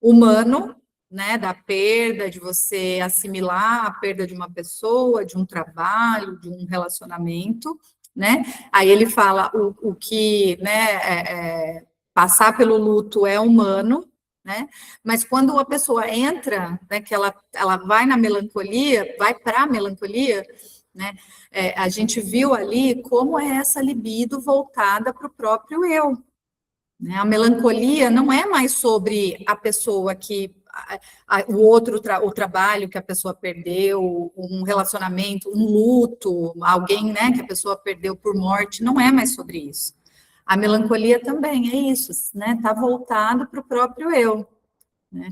S1: humano, né, da perda, de você assimilar a perda de uma pessoa, de um trabalho, de um relacionamento, né? Aí ele fala o que, né, passar pelo luto é humano, né? Mas quando a pessoa entra, né, que ela vai na melancolia, vai para a melancolia, né? A gente viu ali como é essa libido voltada para o próprio eu, né? A melancolia não é mais sobre a pessoa que o trabalho que a pessoa perdeu, um relacionamento, um luto, alguém, né, que a pessoa perdeu por morte, não é mais sobre isso. A melancolia também é isso, né? Está voltado para o próprio eu, né?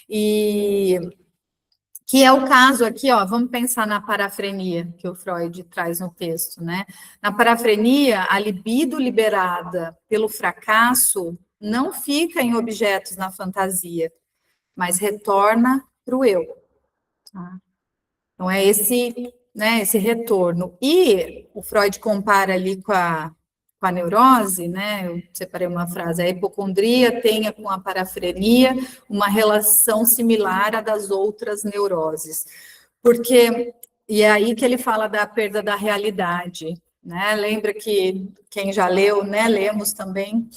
S1: E que é o caso aqui, ó, vamos pensar na parafrenia que o Freud traz no texto, né? Na parafrenia, a libido liberada pelo fracasso não fica em objetos na fantasia, mas retorna para o eu. Tá? Então, é esse, né, esse retorno. E o Freud compara ali com a neurose, né? Eu separei uma frase: a hipocondria tem com a parafrenia uma relação similar à das outras neuroses. Porque, e é aí que ele fala da perda da realidade, né? Lembra que quem já leu, né, lemos também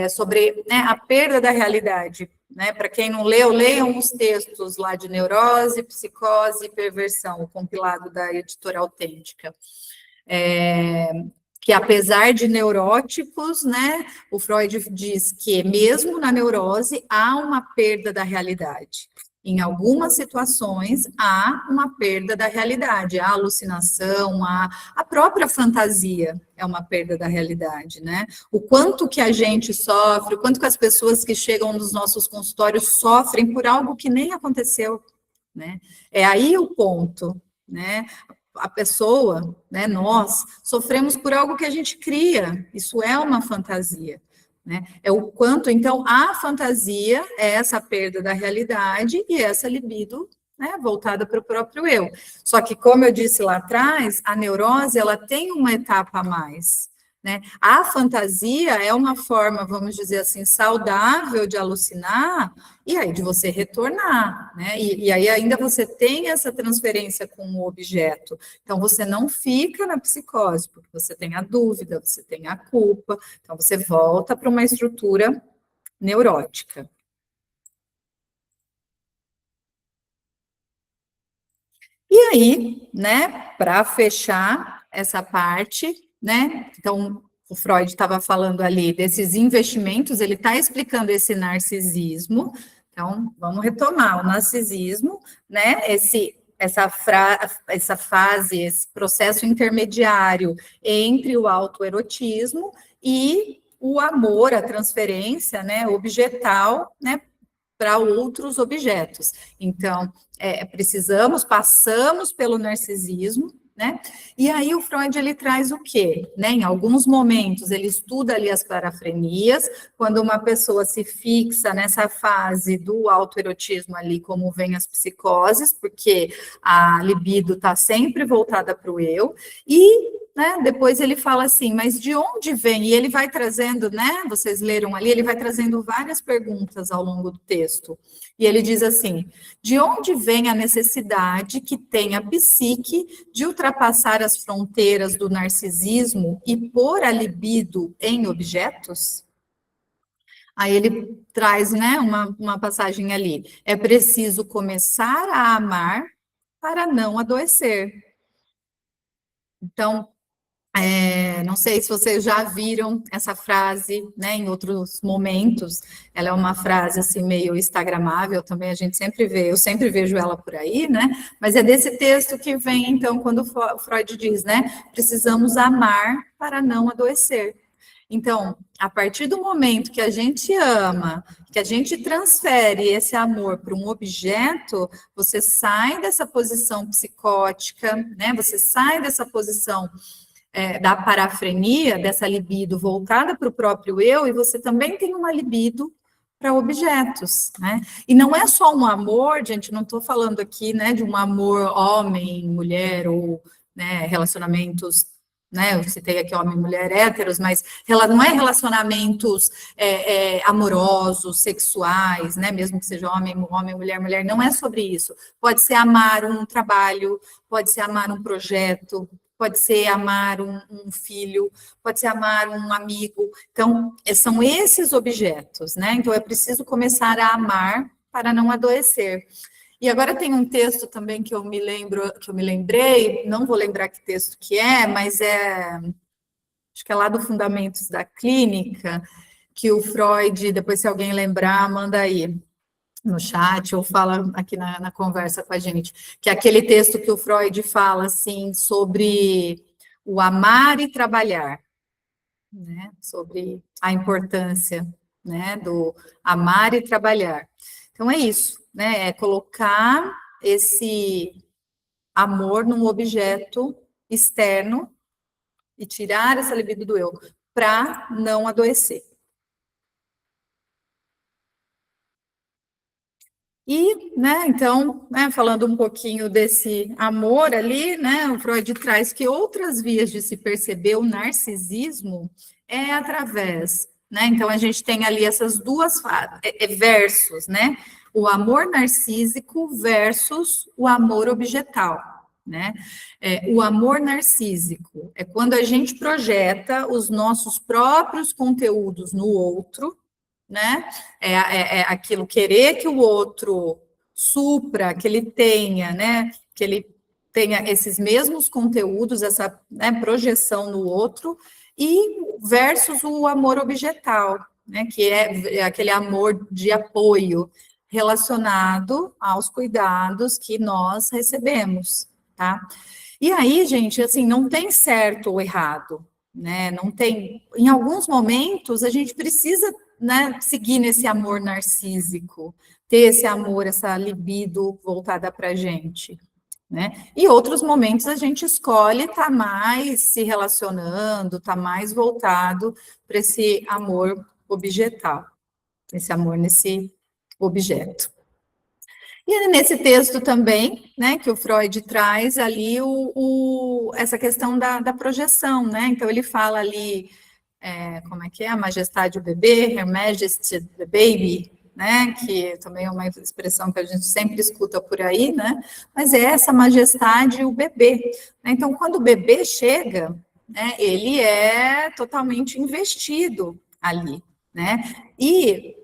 S1: sobre, né, a perda da realidade, né? Para quem não leu, leiam os textos lá de neurose, psicose e perversão, o compilado da Editora Autêntica. Que apesar de neuróticos, né, o Freud diz que mesmo na neurose há uma perda da realidade. Em algumas situações, há uma perda da realidade, há alucinação, há a própria fantasia é uma perda da realidade, né? O quanto que a gente sofre, o quanto que as pessoas que chegam nos nossos consultórios sofrem por algo que nem aconteceu, né? É aí o ponto, né? A pessoa, né, nós, sofremos por algo que a gente cria, isso é uma fantasia. Né? É o quanto, então, a fantasia é essa perda da realidade e essa libido, né, voltada para o próprio eu. Só que, como eu disse lá atrás, a neurose, ela tem uma etapa a mais. Né? A fantasia é uma forma, vamos dizer assim, saudável de alucinar e aí de você retornar, né? E aí ainda você tem essa transferência com o objeto. Então você não fica na psicose, porque você tem a dúvida, você tem a culpa, então você volta para uma estrutura neurótica. E aí, né, para fechar essa parte, né? Então, o Freud estava falando ali desses investimentos, ele está explicando esse narcisismo. Então, vamos retomar o narcisismo, né? Essa fase, esse processo intermediário entre o autoerotismo e o amor, a transferência, né, objetal, né, para outros objetos. Então, passamos pelo narcisismo, né? E aí o Freud, ele traz o quê? Né? Em alguns momentos, ele estuda ali as parafrenias, quando uma pessoa se fixa nessa fase do autoerotismo ali, como vem as psicoses, porque a libido está sempre voltada para o eu, e né, depois ele fala assim, mas de onde vem? E ele vai trazendo, né? Vocês leram ali, ele vai trazendo várias perguntas ao longo do texto. E ele diz assim: de onde vem a necessidade que tem a psique de ultrapassar as fronteiras do narcisismo e pôr a libido em objetos? Aí ele traz, né, uma passagem ali. É preciso começar a amar para não adoecer. Então, não sei se vocês já viram essa frase, né, em outros momentos. Ela é uma frase assim meio instagramável também, a gente sempre vê, eu sempre vejo ela por aí, né? Mas é desse texto que vem então quando Freud diz, né, precisamos amar para não adoecer. Então, a partir do momento que a gente ama, que a gente transfere esse amor para um objeto, você sai dessa posição psicótica, né? Você sai dessa posição da parafrenia, dessa libido voltada para o próprio eu, e você também tem uma libido para objetos, né? E não é só um amor, gente, não estou falando aqui, né, de um amor homem, mulher, ou né, relacionamentos, né, eu citei aqui homem, mulher, héteros, mas não é relacionamentos amorosos, sexuais, né, mesmo que seja homem, mulher, mulher, não é sobre isso. Pode ser amar um trabalho, pode ser amar um projeto, pode ser amar um filho, pode ser amar um amigo. Então, são esses objetos, né? Então, é preciso começar a amar para não adoecer. E agora tem um texto também que eu me lembrei, não vou lembrar que texto que é, mas acho que é lá do Fundamentos da Clínica, que o Freud, depois se alguém lembrar, manda aí no chat ou fala aqui na conversa com a gente, que é aquele texto que o Freud fala, assim, sobre o amar e trabalhar, né, sobre a importância, né, do amar e trabalhar. Então, é isso, né, é colocar esse amor num objeto externo e tirar essa libido do eu, para não adoecer. E, né, então, né, falando um pouquinho desse amor ali, né, o Freud traz que outras vias de se perceber o narcisismo é através, né, então a gente tem ali essas duas versos, né, o amor narcísico versus o amor objetal, né, o amor narcísico é quando a gente projeta os nossos próprios conteúdos no outro, né? É aquilo querer que o outro supra, que ele tenha, né? Que ele tenha esses mesmos conteúdos, essa né, projeção no outro, e versus o amor objetal, né? Que é aquele amor de apoio. relacionado aos cuidados que nós recebemos, tá? E aí, gente, assim, não tem certo ou errado, né? Não tem. Em alguns momentos, a gente precisa, né, seguir nesse amor narcísico, ter esse amor, essa libido voltada para a gente, né? E outros momentos a gente escolhe estar mais se relacionando, estar mais voltado para esse amor objetal, esse amor nesse objeto. E nesse texto também, né, que o Freud traz ali essa questão da projeção, né? Então ele fala ali, como é que é? A majestade do bebê, Her Majesty the Baby, né? Que também é uma expressão que a gente sempre escuta por aí, né? Mas é essa majestade o bebê, né? Então, quando o bebê chega, né, ele é totalmente investido ali, né? E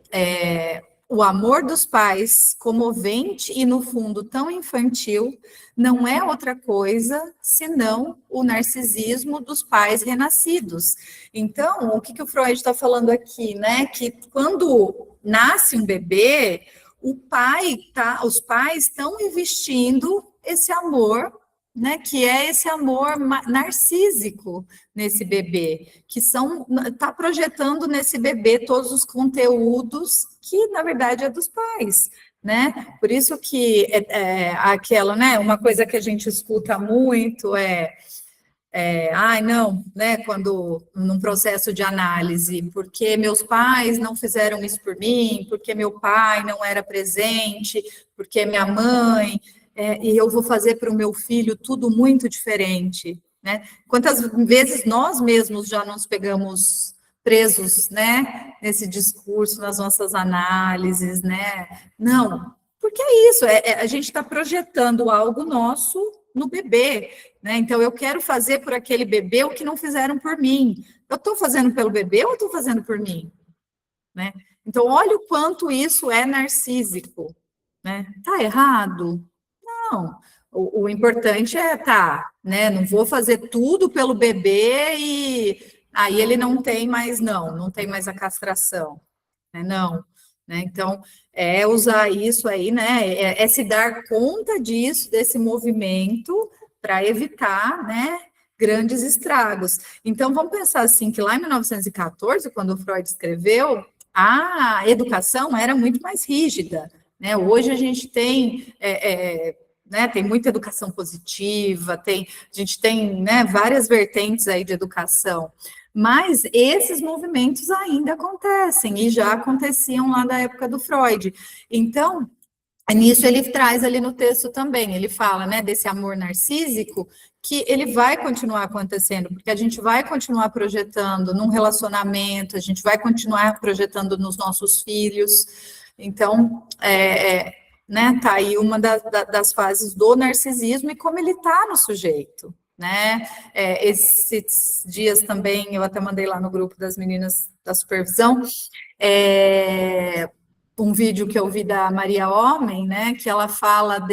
S1: o amor dos pais, comovente e, no fundo, tão infantil, não é outra coisa senão o narcisismo dos pais renascidos. Então, o que o Freud está falando aqui, né? Que quando nasce um bebê, os pais estão investindo esse amor, né? Que é esse amor narcísico nesse bebê, que está projetando nesse bebê todos os conteúdos que, na verdade, é dos pais, né? Por isso que aquela, né? Uma coisa que a gente escuta muito ai, não, né? Quando num processo de análise, porque meus pais não fizeram isso por mim, porque meu pai não era presente, porque minha mãe, e eu vou fazer para o meu filho tudo muito diferente, né? Quantas vezes nós mesmos já nos pegamos presos, né? Nesse discurso, nas nossas análises, né? Não, porque é isso, a gente está projetando algo nosso no bebê, né? Então, eu quero fazer por aquele bebê o que não fizeram por mim. Eu estou fazendo pelo bebê ou estou fazendo por mim? Né? Então, olha o quanto isso é narcísico. Né? Tá errado? Não. O importante né? Não vou fazer tudo pelo bebê e aí ele não tem mais, não tem mais a castração. Né? Não. Né? Então, usar isso aí, né? É se dar conta disso, desse movimento, para evitar, né, grandes estragos. Então, vamos pensar assim, que lá em 1914, quando o Freud escreveu, a educação era muito mais rígida, né? Hoje a gente tem, né, tem muita educação positiva, a gente tem, né, várias vertentes aí de educação, mas esses movimentos ainda acontecem, e já aconteciam lá da época do Freud. Então, nisso ele traz ali no texto também, ele fala, né, desse amor narcísico, que ele vai continuar acontecendo, porque a gente vai continuar projetando num relacionamento, a gente vai continuar projetando nos nossos filhos. Então, né, tá aí uma das fases do narcisismo e como ele está no sujeito. Né? Esses dias também, eu até mandei lá no grupo das meninas da supervisão, um vídeo que eu vi da Maria Homem, né, que ela fala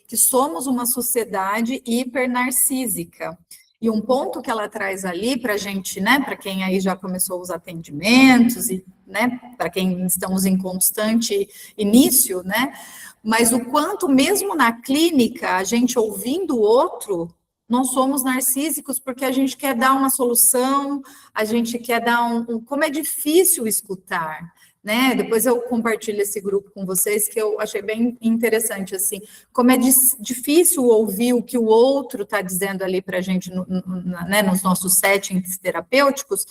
S1: que somos uma sociedade hipernarcísica. E um ponto que ela traz ali para a gente, né, para quem aí já começou os atendimentos e, né, para quem estamos em constante início, né, mas o quanto mesmo na clínica, a gente ouvindo o outro, nós somos narcísicos porque a gente quer dar uma solução, a gente quer dar como é difícil escutar, né? Depois eu compartilho esse grupo com vocês, que eu achei bem interessante, assim, como é difícil ouvir o que o outro está dizendo ali para a gente, né, nos nossos settings terapêuticos,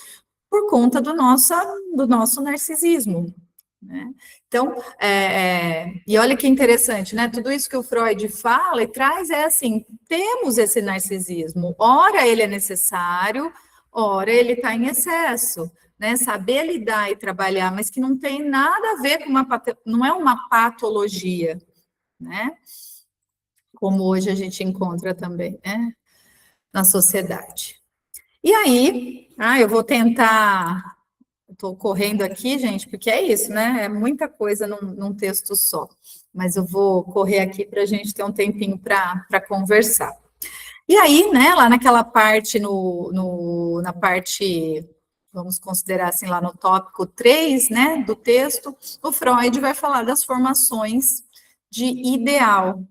S1: por conta do nosso narcisismo, né? Então, e olha que interessante, né? Tudo isso que o Freud fala e traz assim, temos esse narcisismo, ora ele é necessário, ora ele está em excesso, né? Saber lidar e trabalhar, mas que não tem nada a ver com não é uma patologia, né? Como hoje a gente encontra também, né? Na sociedade. E aí, eu vou tentar. Estou correndo aqui, gente, porque é isso, né? É muita coisa num texto só. Mas eu vou correr aqui para a gente ter um tempinho para conversar. E aí, né, lá naquela parte, na parte vamos considerar assim lá no tópico 3, né, do texto, o Freud vai falar das formações de ideal,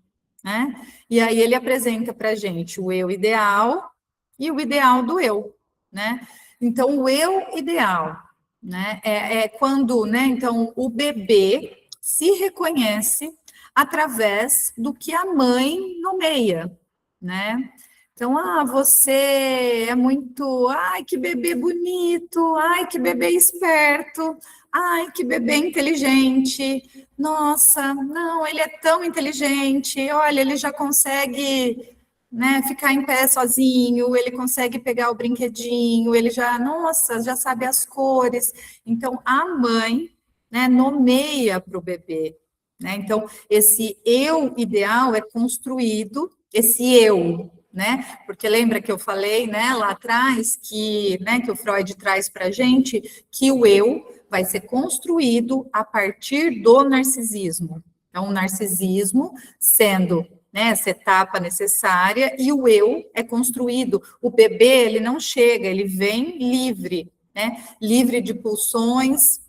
S1: né? E aí ele apresenta para a gente o eu ideal e o ideal do eu, né? Então, o eu ideal, né, é quando, né, então, o bebê se reconhece através do que a mãe nomeia, né? Então, você é muito, ai, que bebê bonito, ai, que bebê esperto, ai, que bebê inteligente. Nossa, não, ele é tão inteligente. Olha, ele já consegue, né, ficar em pé sozinho, ele consegue pegar o brinquedinho, ele já, nossa, já sabe as cores. Então, a mãe, né, nomeia para o bebê, né? Então, esse eu ideal é construído, esse eu, né? Porque lembra que eu falei, né, lá atrás, que, né, que o Freud traz para a gente que o eu vai ser construído a partir do narcisismo. Então, o narcisismo sendo, né, essa etapa necessária, e o eu é construído. O bebê, ele não chega, ele vem livre, né, livre de pulsões,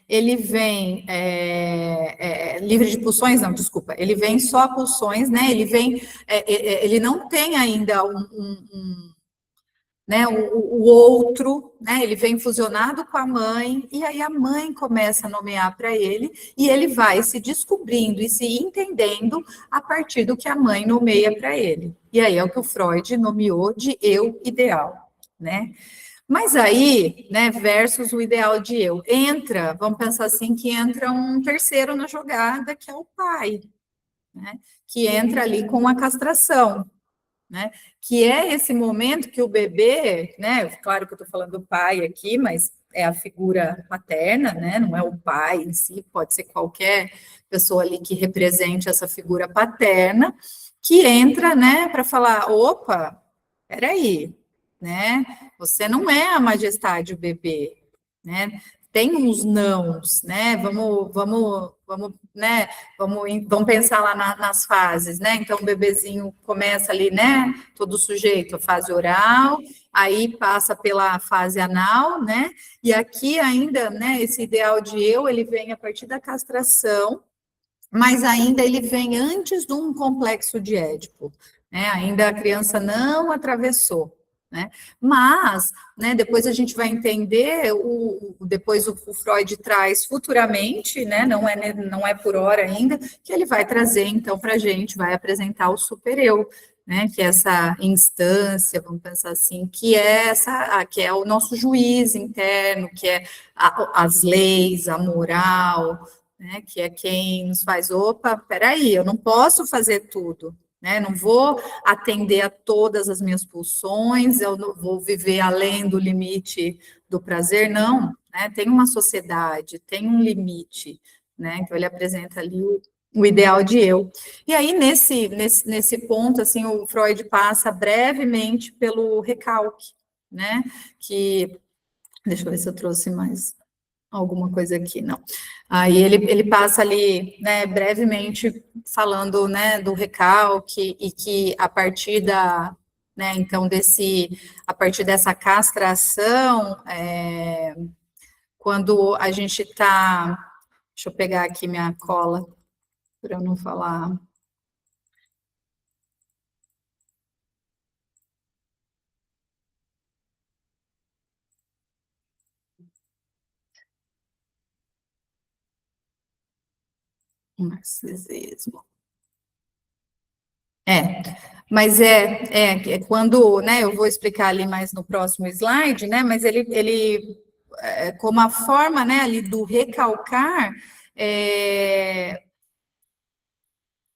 S1: ele vem livre de pulsões, não, desculpa, ele vem só pulsões, né? Ele vem, ele não tem ainda né, o outro, né? Ele vem fusionado com a mãe, e aí a mãe começa a nomear para ele, e ele vai se descobrindo e se entendendo a partir do que a mãe nomeia para ele. E aí é o que o Freud nomeou de eu ideal, né? Mas aí, né, versus o ideal de eu, entra, vamos pensar assim, que entra um terceiro na jogada, que é o pai, né, que entra ali com a castração, né, que é esse momento que o bebê, né, claro que eu estou falando do pai aqui, mas é a figura paterna, né, não é o pai em si, pode ser qualquer pessoa ali que represente essa figura paterna, que entra, né, para falar, opa, peraí, né? Você não é a majestade o bebê, né? Tem uns nãos, né? Vamos, né? Vamos pensar lá nas fases, né? Então, o bebezinho começa ali, né? Todo sujeito, a fase oral, aí passa pela fase anal, né? E aqui ainda, né? Esse ideal de eu, ele vem a partir da castração, mas ainda ele vem antes de um complexo de Édipo, né? Ainda a criança não atravessou, né? Mas, né, depois a gente vai entender, depois o Freud traz futuramente, né, não é por hora ainda, que ele vai trazer, então, para a gente, vai apresentar o super-eu, né, que é essa instância, vamos pensar assim, que é o nosso juiz interno, que é as leis, a moral, né, que é quem nos faz, opa, peraí, eu não posso fazer tudo, né, não vou atender a todas as minhas pulsões, eu não vou viver além do limite do prazer, não, né, tem uma sociedade, tem um limite, né, então ele apresenta ali o ideal de eu. E aí, nesse ponto, assim, o Freud passa brevemente pelo recalque, né, que, deixa eu ver se eu trouxe mais alguma coisa aqui, não. Aí ele passa ali, né, brevemente falando, né, do recalque e que a partir né, então a partir dessa castração, quando a gente está, deixa eu pegar aqui minha cola para eu não falar. Narcisismo. Mas é quando, né, eu vou explicar ali mais no próximo slide, né, mas ele como a forma, né, ali do recalcar,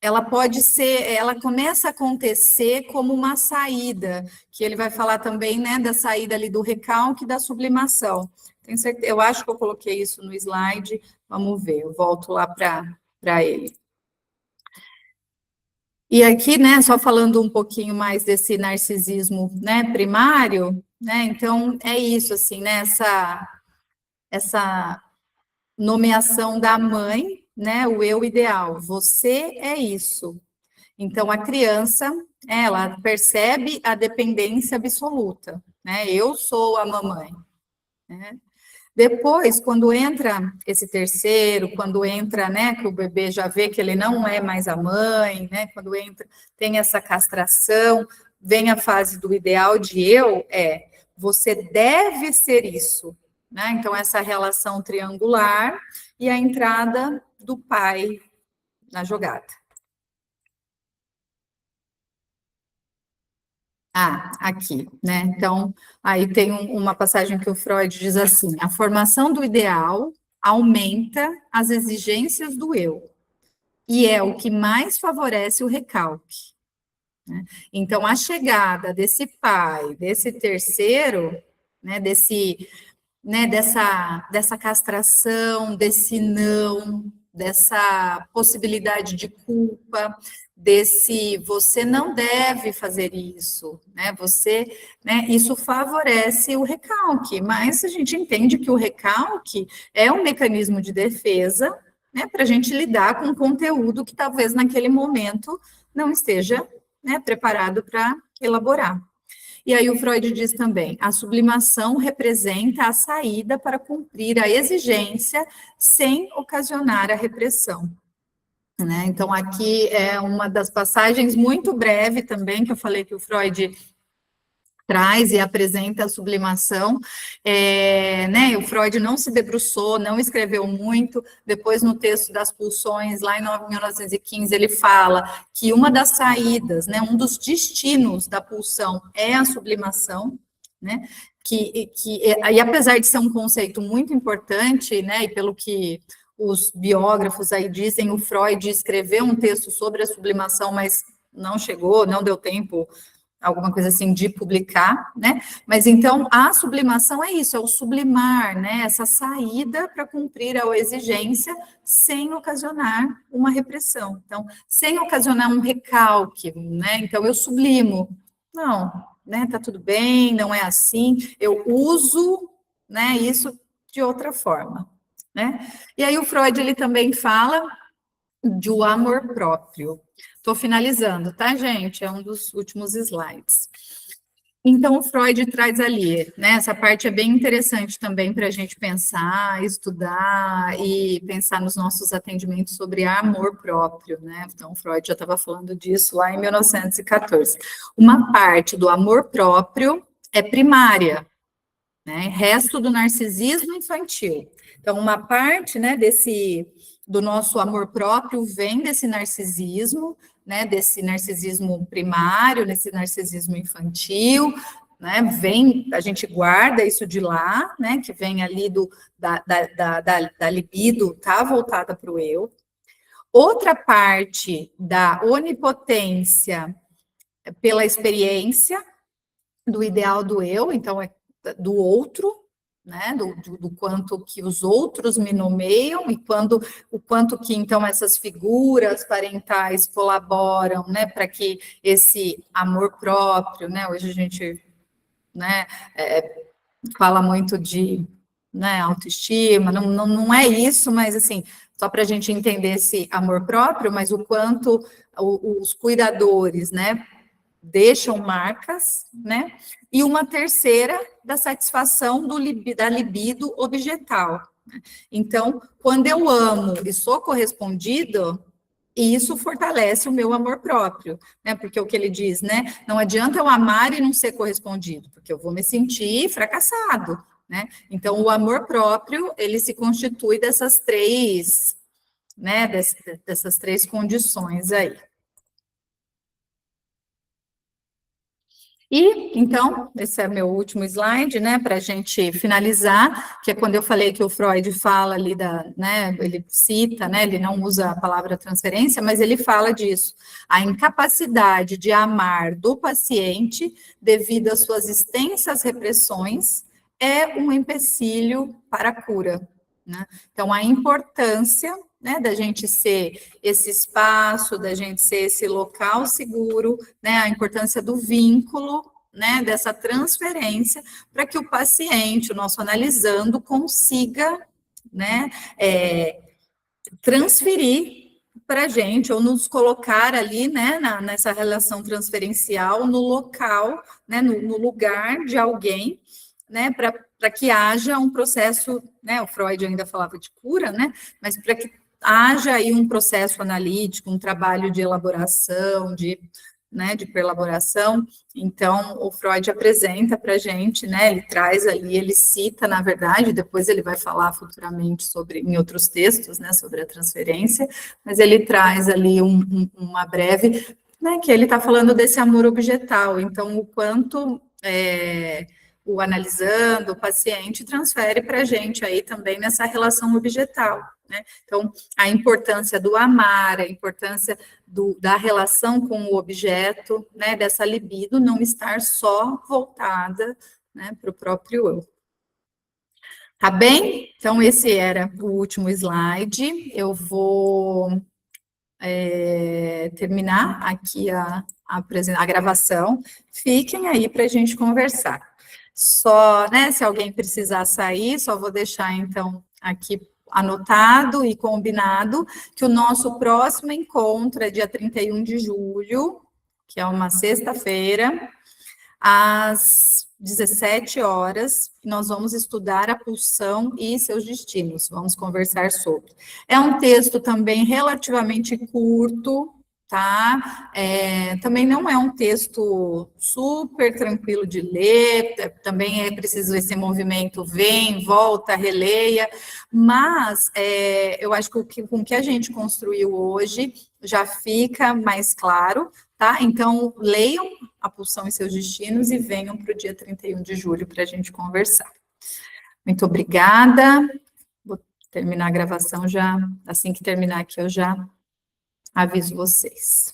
S1: ela pode ser, ela começa a acontecer como uma saída, que ele vai falar também, né, da saída ali do recalque e da sublimação. Tenho certeza, eu acho que eu coloquei isso no slide, vamos ver, eu volto lá para ele. E aqui, né, só falando um pouquinho mais desse narcisismo, né, primário, né, então é isso, assim, né, essa nomeação da mãe, né, o eu ideal, você é isso. Então, a criança, ela percebe a dependência absoluta, né? Eu sou a mamãe, né? Depois, quando entra esse terceiro, quando entra, né, que o bebê já vê que ele não é mais a mãe, né, quando entra, tem essa castração, vem a fase do ideal de eu, você deve ser isso, né? Então, essa relação triangular e a entrada do pai na jogada. Ah, aqui, né? Então, aí tem uma passagem que o Freud diz assim: a formação do ideal aumenta as exigências do eu, e é o que mais favorece o recalque, né? Então, a chegada desse pai, desse terceiro, né, dessa castração, desse não, dessa possibilidade de culpa, desse você não deve fazer isso, né? Isso favorece o recalque, mas a gente entende que o recalque é um mecanismo de defesa, né, para a gente lidar com um conteúdo que talvez naquele momento não esteja, né, preparado para elaborar. E aí o Freud diz também, a sublimação representa a saída para cumprir a exigência sem ocasionar a repressão. Né? Então, aqui é uma das passagens muito breve também, que eu falei que o Freud traz e apresenta a sublimação, né, o Freud não se debruçou, não escreveu muito, depois no texto das pulsões, lá em 1915, ele fala que uma das saídas, né, um dos destinos da pulsão é a sublimação, né, e apesar de ser um conceito muito importante, né, e pelo que os biógrafos aí dizem, o Freud escreveu um texto sobre a sublimação, mas não chegou, não deu tempo, alguma coisa assim, de publicar, né? Mas então a sublimação é isso, é o sublimar, né? Essa saída para cumprir a exigência sem ocasionar uma repressão. Então, sem ocasionar um recalque, né? Então eu sublimo. Não, né? Tá tudo bem, não é assim. Eu uso, né? Isso de outra forma, né? E aí o Freud ele também fala do amor próprio. Estou finalizando, tá, gente? É um dos últimos slides. Então, o Freud traz ali, né? Essa parte é bem interessante também para a gente pensar, estudar e pensar nos nossos atendimentos sobre amor próprio, né? Então, o Freud já estava falando disso lá em 1914. Uma parte do amor próprio é primária, né? Resto do narcisismo infantil. Então, uma parte, né, do nosso amor próprio vem desse narcisismo, né, desse narcisismo primário, desse narcisismo infantil, né, a gente guarda isso de lá, né, que vem ali da libido, tá voltada para o eu. Outra parte da onipotência pela experiência do ideal do eu, então é do outro, né, do quanto que os outros me nomeiam e o quanto que então essas figuras parentais colaboram, né, para que esse amor próprio, né, hoje a gente, né, fala muito de, né, autoestima, não é isso, mas assim, só para a gente entender esse amor próprio, mas o quanto os cuidadores, né, deixam marcas, né? E uma terceira da satisfação da libido objetal. Então, quando eu amo e sou correspondido, isso fortalece o meu amor próprio, né? Porque o que ele diz, né? Não adianta eu amar e não ser correspondido, porque eu vou me sentir fracassado, né? Então, o amor próprio, ele se constitui dessas três, né? Dessas três condições aí. E, então, esse é meu último slide, né, para a gente finalizar, que é quando eu falei que o Freud fala ali né, ele cita, né, ele não usa a palavra transferência, mas ele fala disso, a incapacidade de amar do paciente devido às suas extensas repressões é um empecilho para a cura, né? Então, a importância, né, da gente ser esse espaço, da gente ser esse local seguro, né, a importância do vínculo, né, dessa transferência, para que o paciente, o nosso analisando, consiga, né, transferir para a gente, ou nos colocar ali, né, nessa relação transferencial, no local, né, no lugar de alguém, né, para que haja um processo, né, o Freud ainda falava de cura, né, mas para que haja aí um processo analítico, um trabalho de elaboração, né, de perlaboração. Então, o Freud apresenta para a gente, né, ele traz ali, ele cita, na verdade, depois ele vai falar futuramente sobre, em outros textos, né, sobre a transferência, mas ele traz ali uma breve, né, que ele está falando desse amor objetal, então, o quanto o analisando, o paciente transfere para a gente aí também nessa relação objetal, né? Então, a importância do amar, a importância da relação com o objeto, né? Dessa libido não estar só voltada, né, para o próprio eu. Tá bem? Então, esse era o último slide. Eu vou terminar aqui a gravação. Fiquem aí para a gente conversar. Só, né, se alguém precisar sair, só vou deixar, então, aqui anotado e combinado que o nosso próximo encontro é dia 31 de julho, que é uma sexta-feira, às 17 horas, nós vamos estudar a pulsão e seus destinos, vamos conversar sobre. É um texto também relativamente curto, tá? Também não é um texto super tranquilo de ler, também é preciso esse movimento, vem, volta, releia, mas eu acho que com o que a gente construiu hoje já fica mais claro, tá? Então, leiam a pulsão e seus destinos e venham para o dia 31 de julho para a gente conversar. Muito obrigada. Vou terminar a gravação já, assim que terminar aqui eu já aviso vocês.